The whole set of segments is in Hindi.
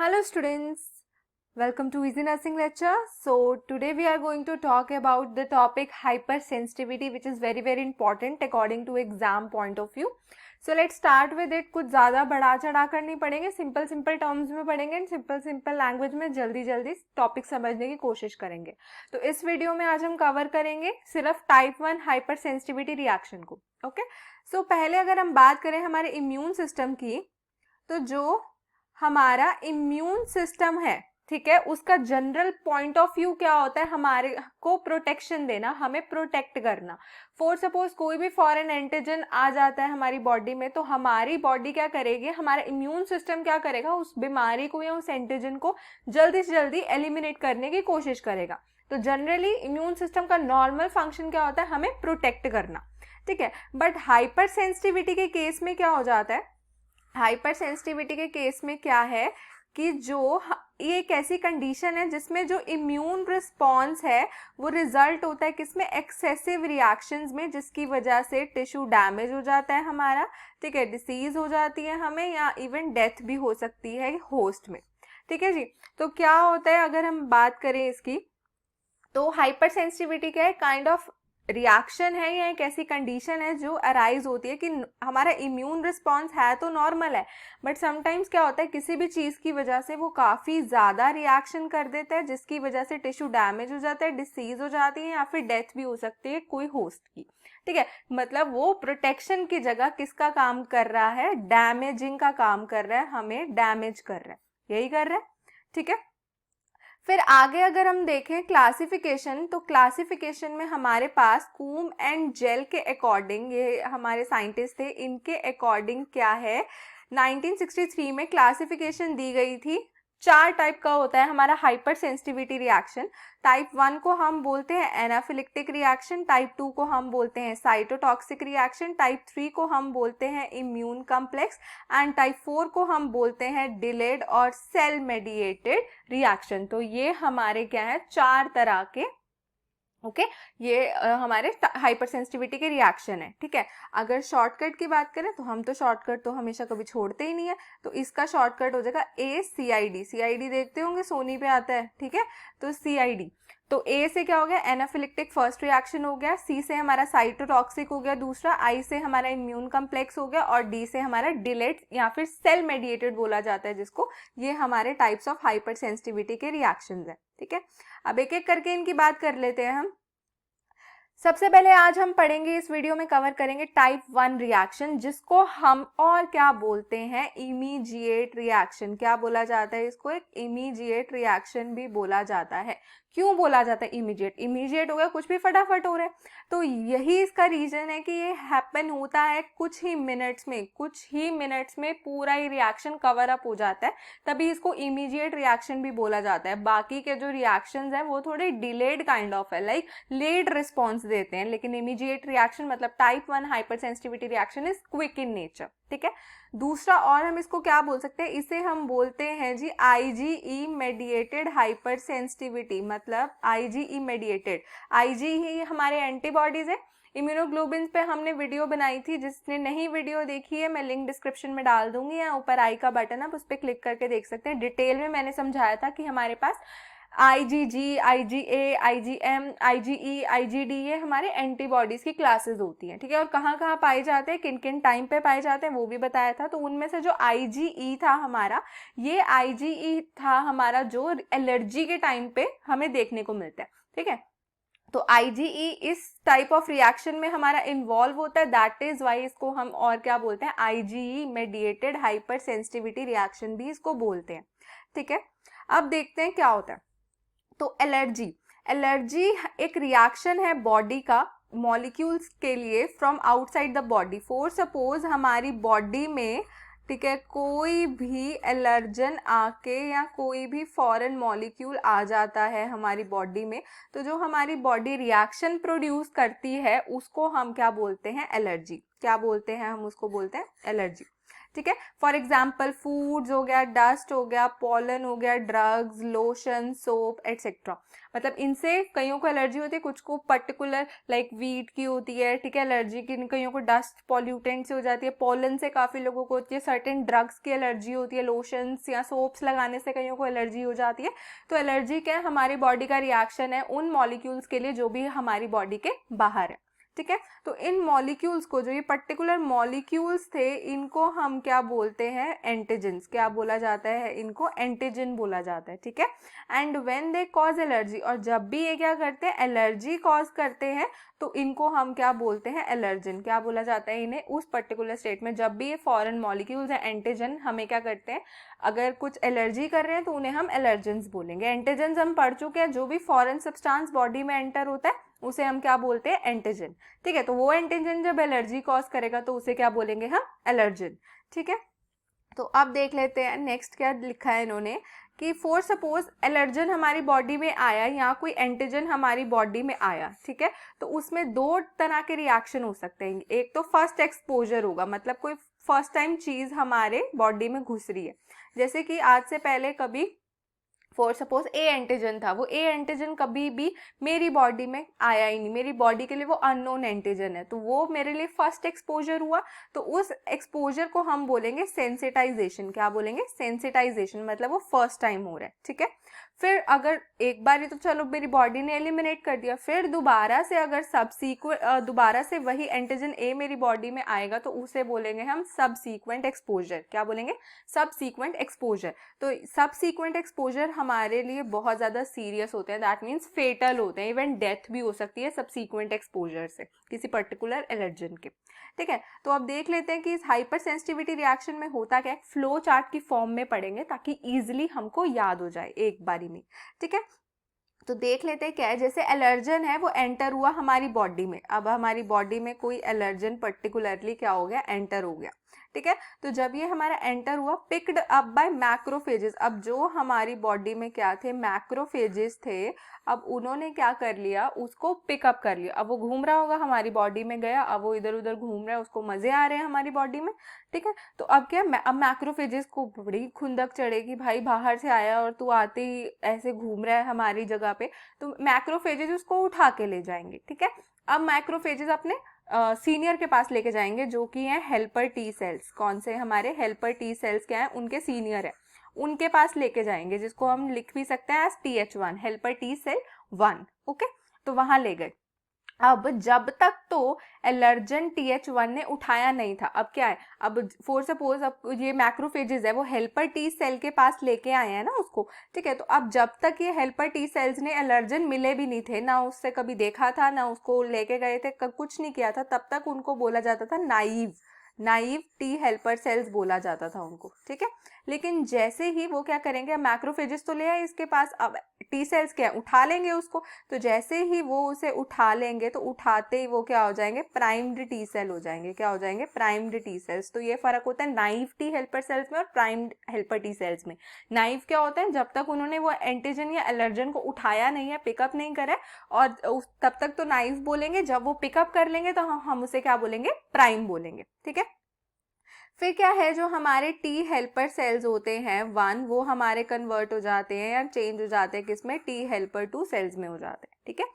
Hello students, welcome to Easy Nursing Lecture. So today we are going to talk about the topic hypersensitivity, which is very important according to exam point of view. So let's start with it. कुछ ज़्यादा बढ़ा चढ़ा कर नहीं पढ़ेंगे, सिंपल टर्म्स में पढ़ेंगे एंड सिंपल लैंग्वेज में जल्दी टॉपिक समझने की कोशिश करेंगे. तो इस वीडियो में आज हम कवर करेंगे सिर्फ टाइप 1 हाइपर सेंसिटिविटी रिएक्शन को. ओके, सो पहले अगर हम बात करें हमारे इम्यून सिस्टम की, तो जो हमारा इम्यून सिस्टम है, ठीक है, उसका जनरल पॉइंट ऑफ व्यू क्या होता है? हमारे को प्रोटेक्शन देना, हमें प्रोटेक्ट करना. फॉर सपोज कोई भी फॉरेन एंटीजन आ जाता है हमारी बॉडी में, तो हमारी बॉडी क्या करेगी, हमारा इम्यून सिस्टम क्या करेगा, उस बीमारी को या उस एंटीजन को जल्दी से जल्दी एलिमिनेट करने की कोशिश करेगा. तो जनरली इम्यून सिस्टम का नॉर्मल फंक्शन क्या होता है? हमें प्रोटेक्ट करना, ठीक है. बट हाइपर सेंसिटिविटी के केस में क्या हो जाता है? हाइपर सेंसिटिविटी के केस में क्या है कि जो ये एक ऐसी कंडीशन है जिसमें जो इम्यून रिस्पॉन्स है वो रिजल्ट होता है किसमें? एक्सेसिव रिएक्शंस में, जिसकी वजह से टिश्यू डैमेज हो जाता है हमारा, ठीक है, डिसीज हो जाती है हमें, या इवन डेथ भी हो सकती है होस्ट में, ठीक है जी. तो क्या होता है अगर हम बात करें इसकी, तो हाइपर सेंसिटिविटी क्या है? काइंड ऑफ रिएक्शन है या एक ऐसी कंडीशन है जो अराइज होती है कि हमारा इम्यून रिस्पॉन्स है तो नॉर्मल है, बट समटाइम्स क्या होता है किसी भी चीज़ की वजह से वो काफ़ी ज़्यादा रिएक्शन कर देता है, जिसकी वजह से टिश्यू डैमेज हो जाता है, डिसीज हो जाती है, या फिर डेथ भी हो सकती है कोई होस्ट की, ठीक है. मतलब वो प्रोटेक्शन की जगह किसका काम कर रहा है? डैमेजिंग का काम कर रहा है, हमें डैमेज कर रहा है, यही कर रहा है, ठीक है. फिर आगे अगर हम देखें क्लासिफिकेशन, तो क्लासिफिकेशन में हमारे पास कूम एंड जेल के अकॉर्डिंग, ये हमारे साइंटिस्ट थे, इनके अकॉर्डिंग क्या है, 1963 में क्लासिफिकेशन दी गई थी. 4 टाइप का होता है हमारा हाइपर सेंसिटिविटी रिएक्शन. टाइप 1 को हम बोलते हैं एनाफिलिक्टिक रिएक्शन, टाइप 2 को हम बोलते हैं साइटोटॉक्सिक रिएक्शन, टाइप 3 को हम बोलते हैं इम्यून कॉम्प्लेक्स, एंड टाइप 4 को हम बोलते हैं डिलेड और सेल मेडिएटेड रिएक्शन. तो ये हमारे क्या है? 4 तरह के, ओके, ये हमारे हाइपर सेंसिटिविटी के रिएक्शन है, ठीक है. अगर शॉर्टकट की बात करें तो हम तो शॉर्टकट तो हमेशा कभी छोड़ते ही नहीं है, तो इसका शॉर्टकट हो जाएगा ACID. CID देखते होंगे, सोनी पे आता है, ठीक है. तो CID, तो A से क्या हो गया? एनाफिलिक्टिक फर्स्ट रिएक्शन हो गया, C से हमारा साइटोटॉक्सिक हो गया दूसरा, I से हमारा इम्यून कॉम्प्लेक्स हो गया, और D से हमारा डिलेट या फिर सेल मेडिएटेड बोला जाता है जिसको. ये हमारे टाइप्स ऑफ हाइपर सेंसिटिविटी के रिएक्शंस हैं, ठीक है. अब एक एक करके इनकी बात कर लेते हैं हम. सबसे पहले आज हम पढ़ेंगे, इस वीडियो में कवर करेंगे टाइप 1 रिएक्शन, जिसको हम और क्या बोलते हैं? Immediate reaction. क्या बोला जाता है इसको? एक इमीडिएट रिएक्शन भी बोला जाता है. क्यों बोला जाता है इमीडिएट? इमीडिएट हो गया, कुछ भी फटाफट हो रहा है, तो यही इसका रीजन है कि ये हैपन होता है कुछ ही मिनट्स में पूरा ही रिएक्शन कवर अप हो जाता है, तभी इसको इमीडिएट रिएक्शन भी बोला जाता है. बाकी के जो रिएक्शंस हैं वो थोड़े डिलेड काइंड ऑफ है, लाइक लेट रिस्पॉन्स देते हैं, लेकिन इमीडिएट रिएक्शन मतलब type 1 hypersensitivity reaction is quick in nature, ठीक है. दूसरा और हम इसको क्या बोल सकते हैं? इसे हम बोलते हैं जी IgE मेडिएटेड हाइपर सेंसिटिविटी. मतलब IgE मेडिएटेड, IgE हमारे एंटीबॉडीज है. इम्यूनोग्लोबिन पे हमने वीडियो बनाई थी, जिसने नहीं वीडियो देखी है मैं लिंक डिस्क्रिप्शन में डाल दूंगी, या ऊपर आई का बटन है, उस पर क्लिक करके देख सकते हैं. डिटेल में मैंने समझाया था कि हमारे पास IgG, IgA, IgM, IgE, IgD ये हमारे एंटीबॉडीज की क्लासेस होती हैं, ठीक है. और कहाँ कहाँ पाए जाते हैं, किन किन टाइम पे पाए जाते हैं, वो भी बताया था. तो उनमें से जो IgE था हमारा, ये IgE था हमारा जो एलर्जी के टाइम पे हमें देखने को मिलता है, ठीक है. तो IgE इस टाइप ऑफ रिएक्शन में हमारा इन्वॉल्व होता है, दैट इज वाई इसको हम और क्या बोलते हैं? IgE mediated hyper sensitivity reaction भी इसको बोलते हैं, ठीक है. अब देखते हैं क्या होता है. तो एलर्जी एक रिएक्शन है बॉडी का मॉलिक्यूल्स के लिए from outside the body. For suppose हमारी बॉडी में, ठीक है, कोई भी एलर्जन आके या कोई भी फॉरेन मॉलिक्यूल आ जाता है हमारी बॉडी में, तो जो हमारी बॉडी रिएक्शन प्रोड्यूस करती है उसको हम क्या बोलते हैं? एलर्जी. क्या बोलते हैं हम? उसको बोलते हैं एलर्जी, ठीक है। फॉर एग्जाम्पल फूड्स हो गया, डस्ट हो गया, पॉलन हो गया, ड्रग्स, लोशन, सोप एटसेट्रा। मतलब इनसे कईयों को एलर्जी होती है, कुछ को पर्टिकुलर लाइक वीट की होती है, ठीक है, एलर्जी की, कईयों को डस्ट पॉल्यूटेंट से हो जाती है, पॉलन से काफ़ी लोगों को होती है, सर्टेन ड्रग्स की एलर्जी होती है, लोशंस या सोप्स लगाने से कईयों को एलर्जी हो जाती है। तो एलर्जी क्या है, हमारी बॉडी का रिएक्शन है उन मॉलिक्यूल्स के लिए जो भी हमारी बॉडी के बाहर है, ठीक है। तो इन मॉलिक्यूल्स को, जो ये पर्टिकुलर मॉलिक्यूल्स थे, इनको हम क्या बोलते हैं, एंटीजेंस। क्या बोला जाता है, इनको एंटीजन बोला जाता है, ठीक है। And when they cause allergy, और जब भी ये क्या करते हैं, एलर्जी कॉज करते हैं, तो इनको हम क्या बोलते हैं, एलर्जन। क्या बोला जाता है इन्हें, उस पर्टिकुलर स्टेट में जब भी ये फॉरेन मॉलिक्यूल्स हैं एंटीजन, हमें क्या करते हैं, अगर कुछ एलर्जी कर रहे हैं तो उन्हें हम एलर्जेंस बोलेंगे। एंटीजेंस हम पढ़ चुके हैं, जो भी फॉरेन सब्सटेंस बॉडी में एंटर होता है उसे हम क्या बोलते हैं, एंटीजन, ठीक है। तो वो एंटीजन जब एलर्जी कॉज करेगा तो उसे क्या बोलेंगे हम, एलर्जन, ठीक है। तो अब देख लेते हैं नेक्स्ट क्या लिखा है इन्होंने, कि फॉर सपोज एलर्जन हमारी बॉडी में आया या कोई एंटीजन हमारी बॉडी में आया, ठीक है, तो उसमें दो तरह के रिएक्शन हो सकते हैं। एक तो फर्स्ट एक्सपोजर होगा, मतलब कोई फर्स्ट टाइम चीज हमारे बॉडी में घुस रही है, जैसे कि आज से पहले कभी फॉर सपोज ए एंटीजन था, वो ए एंटीजन कभी भी मेरी बॉडी में आया ही नहीं, मेरी बॉडी के लिए वो अननोन एंटीजन है, तो वो मेरे लिए फर्स्ट एक्सपोजर हुआ। तो उस एक्सपोजर को हम बोलेंगे सेंसिटाइजेशन। क्या बोलेंगे, सेंसिटाइजेशन, मतलब वो फर्स्ट टाइम हो रहा है, ठीक है। फिर अगर एक बार ही तो चलो मेरी बॉडी ने एलिमिनेट कर दिया, फिर दोबारा से अगर दोबारा से वही एंटीजन ए मेरी बॉडी में आएगा तो उसे बोलेंगे हम सबसीक्वेंट एक्सपोजर। क्या बोलेंगे, सबसीक्वेंट एक्सपोजर। तो सबसीक्वेंट एक्सपोजर हमारे लिए बहुत ज़्यादा सीरियस होते हैं, दैट मीन्स फेटल होते हैं, इवन डेथ भी हो सकती है सबसीक्वेंट एक्सपोजर से किसी पर्टिकुलर एलर्जन के, ठीक है। तो अब देख लेते हैं कि इस हाइपर सेंसिटिविटी रिएक्शन में होता क्या है, फ्लो चार्ट की फॉर्म में पढ़ेंगे ताकि ईजिली हमको याद हो जाए एक बारी में, ठीक है। तो देख लेते हैं क्या है, जैसे एलर्जन है वो एंटर हुआ हमारी बॉडी में, अब हमारी बॉडी में कोई एलर्जन पर्टिकुलरली क्या हो गया, एंटर हो गया, ठीक है। तो जब ये हमारा एंटर हुआ, पिक्ड अप बाय मैक्रोफेजेस, अब जो हमारी बॉडी में क्या थे, मैक्रोफेजेस थे, अब उन्होंने क्या कर लिया, उसको पिकअप कर लिया। अब वो घूम रहा होगा हमारी बॉडी में गया, अब वो इधर उधर घूम रहा है, उसको मजे आ रहे हैं हमारी बॉडी में, ठीक है। तो अब क्या, अब मैक्रोफेजेस को बड़ी खुंदक चढ़ेगी, भाई बाहर से आया और तू आते ही ऐसे घूम रहा है हमारी जगह पे, तो मैक्रोफेजेस उसको उठा के ले जाएंगे, ठीक है। अब मैक्रोफेजेस अपने सीनियर के पास लेके जाएंगे जो कि हैं हेल्पर टी सेल्स। कौन से, हमारे हेल्पर टी सेल्स क्या है, उनके सीनियर है, उनके पास लेके जाएंगे, जिसको हम लिख भी सकते हैं as TH1, helper T cell 1, okay. तो वहां ले गए। अब जब तक तो एलर्जन TH1 ने उठाया नहीं था, अब क्या है, अब फॉर सपोज अब ये मैक्रोफेजेस है वो हेल्पर टी सेल के पास लेके आए हैं ना उसको, ठीक है। तो अब जब तक ये हेल्पर टी सेल्स ने एलर्जन मिले भी नहीं थे, ना उससे कभी देखा था, ना उसको लेके गए थे, कुछ नहीं किया था, तब तक उनको बोला जाता था नाइव टी हेल्पर सेल्स बोला जाता था उनको, ठीक है। लेकिन जैसे ही वो क्या करेंगे, मैक्रोफेजेस तो ले आए इसके पास, अब टी सेल्स क्या उठा लेंगे उसको, तो जैसे ही वो उसे उठा लेंगे तो उठाते ही वो क्या हो जाएंगे, प्राइम्ड टी सेल हो जाएंगे। क्या हो जाएंगे, प्राइम्ड टी सेल्स। तो ये फर्क होता है नाइव टी हेल्पर सेल्स में और प्राइम्ड हेल्पर टी सेल्स में। नाइव क्या होता है, जब तक उन्होंने वो एंटीजन या एलर्जन को उठाया नहीं है, पिकअप नहीं करा है, और तब तक तो नाइव बोलेंगे, जब वो पिकअप कर लेंगे तो हम उसे क्या बोलेंगे, प्राइम बोलेंगे, ठीक है। फिर क्या है, जो हमारे टी हेल्पर सेल्स होते हैं 1, वो हमारे कन्वर्ट हो जाते हैं या चेंज हो जाते हैं किसमें, टी हेल्पर 2 सेल्स में हो जाते हैं, ठीक है।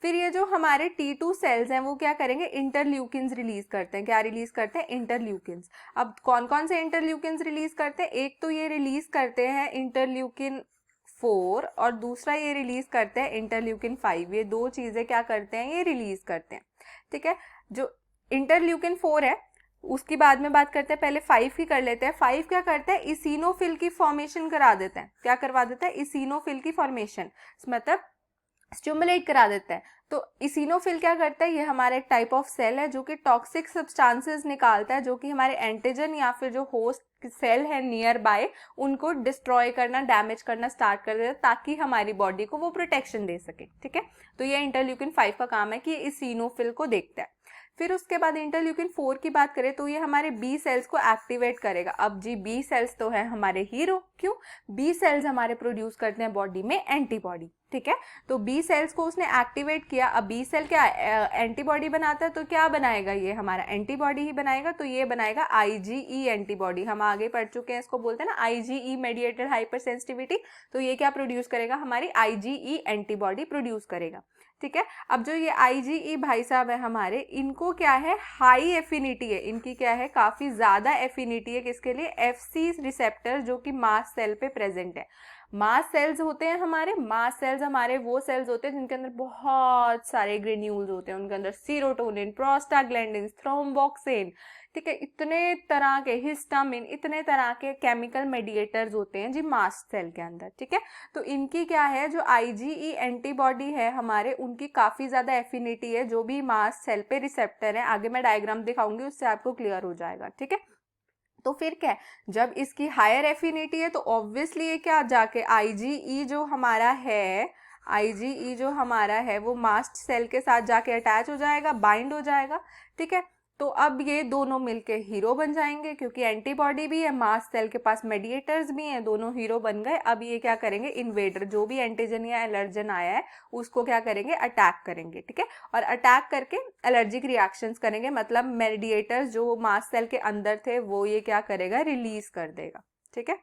फिर ये जो हमारे T2 सेल्स हैं वो क्या करेंगे, इंटरल्यूकिन्स रिलीज करते हैं। क्या रिलीज करते हैं, इंटरल्यूकिन्स। अब कौन कौन से इंटरल्यूकिन्स रिलीज करते हैं, एक तो ये रिलीज करते हैं इंटरल्यूकिन 4 और दूसरा ये रिलीज करते हैं इंटरल्यूकिन 5। ये दो चीजें क्या करते हैं, ये रिलीज करते हैं, ठीक है। जो इंटरल्यूकिन 4 है उसकी बाद में बात करते हैं, पहले 5 की कर लेते हैं। 5 क्या करते हैं, इसिनोफिल की फॉर्मेशन करा देते हैं। क्या करवा देता है, इसिनोफिल की फॉर्मेशन, मतलब स्टिमुलेट करा देता है। तो इसिनोफिल क्या करता है, ये हमारा एक टाइप ऑफ सेल है जो कि टॉक्सिक सब्सटेंसेस निकालता है, जो कि हमारे एंटीजन या फिर जो होस्ट सेल है नियर बाय उनको डिस्ट्रॉय करना, डैमेज करना स्टार्ट कर देता है, ताकि हमारी बॉडी को वो प्रोटेक्शन दे सके, ठीक है। तो ये इंटरल्यूकिन 5 का काम है कि इसिनोफिल को देखता है। फिर उसके बाद इंटरल्यूकिन 4 की बात करें तो ये हमारे बी सेल्स को एक्टिवेट करेगा। अब जी बी सेल्स तो है हमारे हीरो, क्यों, बी सेल्स हमारे प्रोड्यूस करते हैं बॉडी में एंटीबॉडी, ठीक है। तो बी सेल्स को उसने एक्टिवेट किया। अब बी सेल क्या एंटीबॉडी बनाता है, तो क्या बनाएगा, ये हमारा एंटीबॉडी ही बनाएगा। तो ये बनाएगा आईजीई एंटीबॉडी, हम आगे पढ़ चुके हैं, इसको बोलते हैं ना आईजीई मेडिएटेड हाइपर सेंसिटिविटी। तो ये क्या प्रोड्यूस करेगा, हमारी आईजीई एंटीबॉडी प्रोड्यूस करेगा। ठीक है। अब जो ये आईजीई भाई साहब है हमारे, इनको क्या है, हाई एफिनिटी है, इनकी क्या है, काफी ज्यादा एफिनिटी है, किसके लिए, एफसी रिसेप्टर जो कि मास्ट सेल पे प्रेजेंट है। मास्ट सेल्स होते हैं हमारे, मास्ट सेल्स हमारे वो सेल्स होते हैं जिनके अंदर बहुत सारे ग्रेन्यूल्स होते हैं, उनके अंदर सीरोटोनिन, प्रोस्टाग्लैंडिन, थ्रोम्बोक्सिन, ठीक है, इतने तरह के, हिस्टामिन, इतने तरह के केमिकल मेडिएटर्स होते हैं जी मास्ट सेल के अंदर। ठीक है। तो इनकी क्या है, जो आईजीई एंटीबॉडी है हमारे, उनकी काफी ज्यादा एफिनिटी है जो भी मास्ट सेल पे रिसेप्टर है। आगे मैं डायग्राम दिखाऊंगी, उससे आपको क्लियर हो जाएगा। ठीक है। तो फिर क्या है, जब इसकी हायर एफिनिटी है तो ऑब्वियसली ये क्या जाके आईजीई जो हमारा है, आईजीई जो हमारा है वो मास्ट सेल के साथ जाके अटैच हो जाएगा, बाइंड हो जाएगा। ठीक है। तो अब ये दोनों मिलके हीरो बन जाएंगे, क्योंकि एंटीबॉडी भी है, मास्ट सेल के पास मेडिएटर्स भी हैं, दोनों हीरो बन गए। अब ये क्या करेंगे, इन्वेडर जो भी एंटीजन या एलर्जन आया है उसको क्या करेंगे, अटैक करेंगे। ठीक है। और अटैक करके एलर्जिक रिएक्शंस करेंगे, मतलब मेडिएटर्स जो मास्ट सेल के अंदर थे वो ये क्या करेगा, रिलीज कर देगा। ठीक है।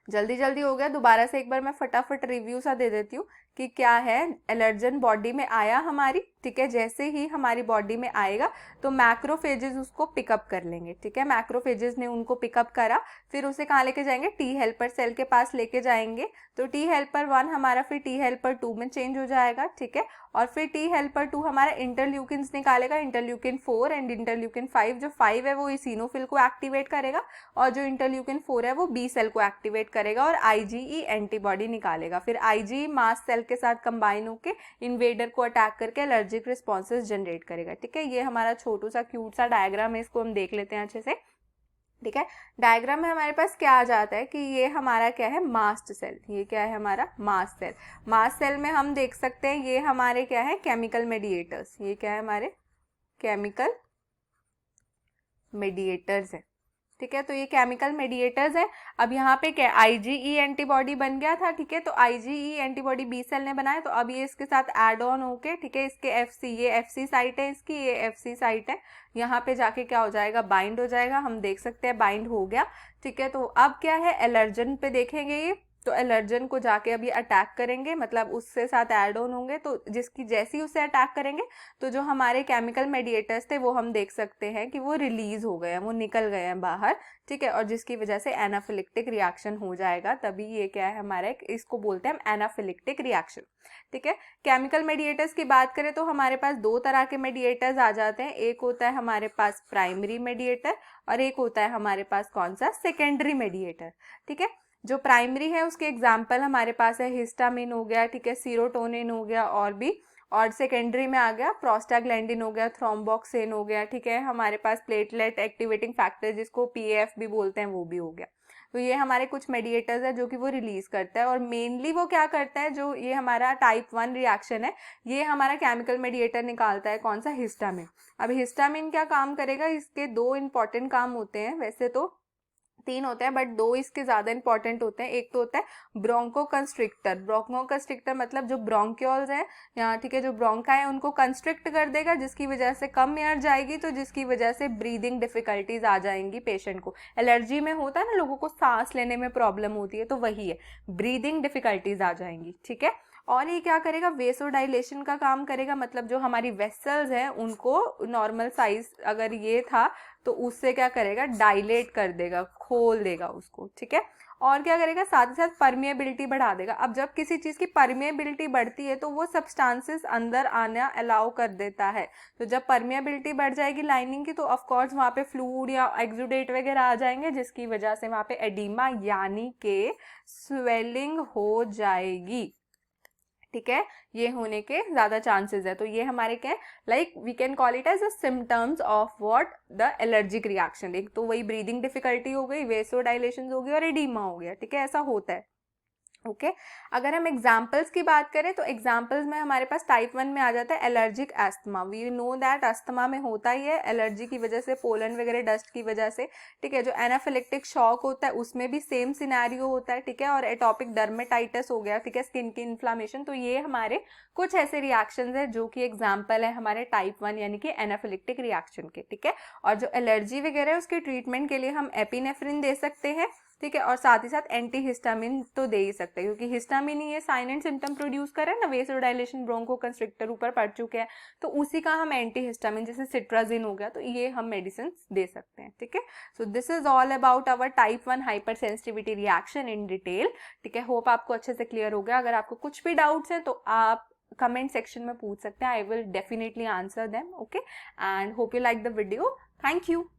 जल्दी जल्दी हो गया, दोबारा से एक बार मैं फटाफट रिव्यू सा दे देती हूँ कि क्या है, एलर्जन बॉडी में आया हमारी। ठीक है। जैसे ही हमारी बॉडी में आएगा तो मैक्रोफेजेस उसको पिकअप कर लेंगे। ठीक है। मैक्रोफेजेस ने उनको पिकअप करा, फिर उसे कहाँ लेके जाएंगे, टी हेल्पर सेल के पास लेके जाएंगे। तो टी हेल्पर 1 हमारा फिर टी हेल्पर 2 में चेंज हो जाएगा। ठीक है। और फिर टी हेल्पर 2 हमारा इंटरल्यूकिन्स निकालेगा, इंटरल्यूकिन 4 एंड इंटरल्यूकिन 5। जो 5 है वो इसिनोफिल को एक्टिवेट करेगा, और जो इंटरल्यूकिन 4 है वो बी सेल को एक्टिवेट करेगा और आईजीई एंटीबॉडी निकालेगा। फिर आईजीई मास्ट सेल के साथ कंबाइन होकर इन्वेडर को अटैक करके एलर्जिक रिस्पॉन्सेज जनरेट करेगा। ठीक है। ये हमारा छोटू सा क्यूट सा डायग्राम है, इसको हम देख लेते हैं अच्छे से। ठीक है। डायग्राम में हमारे पास क्या आ जाता है कि ये हमारा क्या है, मास्ट सेल, ये क्या है हमारा मास्ट सेल। मास्ट सेल में हम देख सकते हैं ये हमारे क्या है, केमिकल मेडिएटर्स, ये क्या है हमारे केमिकल मेडिएटर्स है। ठीक है। तो ये केमिकल मेडिएटर्स है। अब यहाँ पे क्या, आईजीई एंटीबॉडी बन गया था। ठीक है। तो आईजीई एंटीबॉडी बी सेल ने बनाया, तो अब ये इसके साथ एड ऑन होके, ठीक है, इसके एफसी, ये एफसी साइट है इसकी, ये एफसी साइट है, यहाँ पे जाके क्या हो जाएगा, बाइंड हो जाएगा। हम देख सकते हैं बाइंड हो गया। ठीक है। तो अब क्या है, एलर्जन पे देखेंगे ये, तो एलर्जन को जाके अब ये अटैक करेंगे, मतलब उससे साथ ऐड ऑन होंगे। तो जिसकी जैसी उससे अटैक करेंगे तो जो हमारे केमिकल मेडिएटर्स थे वो हम देख सकते हैं कि वो रिलीज हो गए हैं, वो निकल गए हैं बाहर। ठीक है। और जिसकी वजह से एनाफिलिक्टिक रिएक्शन हो जाएगा, तभी ये क्या है हमारा, इसको बोलते हैं हम एनाफिलिक्टिक रिएक्शन। ठीक है। केमिकल मेडिएटर्स की बात करें तो हमारे पास 2 तरह के मेडिएटर्स आ जाते हैं। एक होता है हमारे पास प्राइमरी मेडिएटर और एक होता है हमारे पास कौन सा, सेकेंडरी मेडिएटर। ठीक है। जो प्राइमरी है उसके एग्जाम्पल हमारे पास है, हिस्टामिन हो गया, ठीक है, सीरोटोनिन हो गया और भी, और सेकेंडरी में आ गया प्रोस्टाग्लैंडिन हो गया, थ्रोम्बोक्सिन हो गया। ठीक है। हमारे पास प्लेटलेट एक्टिवेटिंग फैक्टर जिसको पीएफ भी बोलते हैं वो भी हो गया। तो ये हमारे कुछ मेडिएटर्स है जो कि वो रिलीज करता है, और मेनली वो क्या करता है, जो ये हमारा टाइप 1 रिएक्शन है, ये हमारा केमिकल मेडिएटर निकालता है, कौन सा, हिस्टामिन। अब हिस्टामिन क्या काम करेगा, इसके 2 इंपॉर्टेंट काम होते हैं, वैसे तो 3 होते हैं बट 2 इसके ज्यादा इंपॉर्टेंट होते हैं। एक तो होता है ब्रोंको कंस्ट्रिक्टर। ब्रोंको कंस्ट्रिक्टर मतलब जो ब्रोंक्यूल्स हैं यहाँ, ठीक है, जो ब्रोंका है उनको कंस्ट्रिक्ट कर देगा, जिसकी वजह से कम एयर जाएगी, तो जिसकी वजह से ब्रीदिंग डिफिकल्टीज आ जाएंगी पेशेंट को। एलर्जी में होता है ना लोगों को सांस लेने में प्रॉब्लम होती है, तो वही है, ब्रीदिंग डिफिकल्टीज आ जाएंगी। ठीक है। और ये क्या करेगा, वेसोडाइलेशन का काम करेगा, मतलब जो हमारी वेसल्स हैं उनको, नॉर्मल साइज अगर ये था तो उससे क्या करेगा, डायलेट कर देगा, खोल देगा उसको। ठीक है। और क्या करेगा, साथ ही साथ परमिएबिलिटी बढ़ा देगा। अब जब किसी चीज की परमिएबिलिटी बढ़ती है तो वो सब्सटेंसेस अंदर आना अलाउ कर देता है। तो जब परमिएबिलिटी बढ़ जाएगी लाइनिंग की, तो ऑफकोर्स वहाँ पे फ्लूइड या एक्सुडेट वगैरह आ जाएंगे, जिसकी वजह से वहाँ पे एडिमा यानी के स्वेलिंग हो जाएगी। ठीक है। ये होने के ज्यादा चांसेस है। तो ये हमारे क्या है, like we can call it as the symptoms of what, the allergic reaction. एक तो वही ब्रीदिंग डिफिकल्टी हो गई, वेसोडाइलेशन हो गई और एडिमा हो गया। ठीक है। ऐसा होता है। ओके अगर हम एग्जाम्पल्स की बात करें तो एग्जाम्पल्स में हमारे पास टाइप 1 में आ जाता है allergic asthma. We know that asthma में होता ही है एलर्जी की वजह से, पोलन वगैरह डस्ट की वजह से. ठीक है, जो एनाफिलेक्टिक शॉक होता है उसमें भी सेम सिनेरियो होता है. ठीक है, और एटॉपिक डर्मेटाइटिस हो गया, ठीक है, स्किन की इन्फ्लामेशन. तो ये हमारे कुछ ऐसे रिएक्शंस है जो कि एग्जाम्पल है हमारे टाइप 1 यानी कि एनाफिलेक्टिक रिएक्शन के. ठीक है, और जो एलर्जी वगैरह है उसके ट्रीटमेंट के लिए हम एपिनेफ्रिन दे सकते हैं. ठीक है, और साथ ही साथ एंटी हिस्टामिन तो दे ही सकते हैं क्योंकि हिस्टामिन ही ये साइन एंड सिम्टम प्रोड्यूस कर रहा है ना, वेसोडाइलेशन, ब्रोंको कंस्ट्रिक्टर ऊपर पड़ चुके हैं, तो उसी का हम एंटी हिस्टामिन जैसे सिट्राजिन हो गया, तो ये हम मेडिसिन दे सकते हैं. ठीक है, so this is all about our type 1 hypersensitivity reaction in detail. ठीक है, होप आपको अच्छे से क्लियर हो गया. अगर आपको कुछ भी डाउट्स हैं तो आप कमेंट सेक्शन में पूछ सकते हैं. I will definitely answer them. Okay, and hope you like the video. Thank you.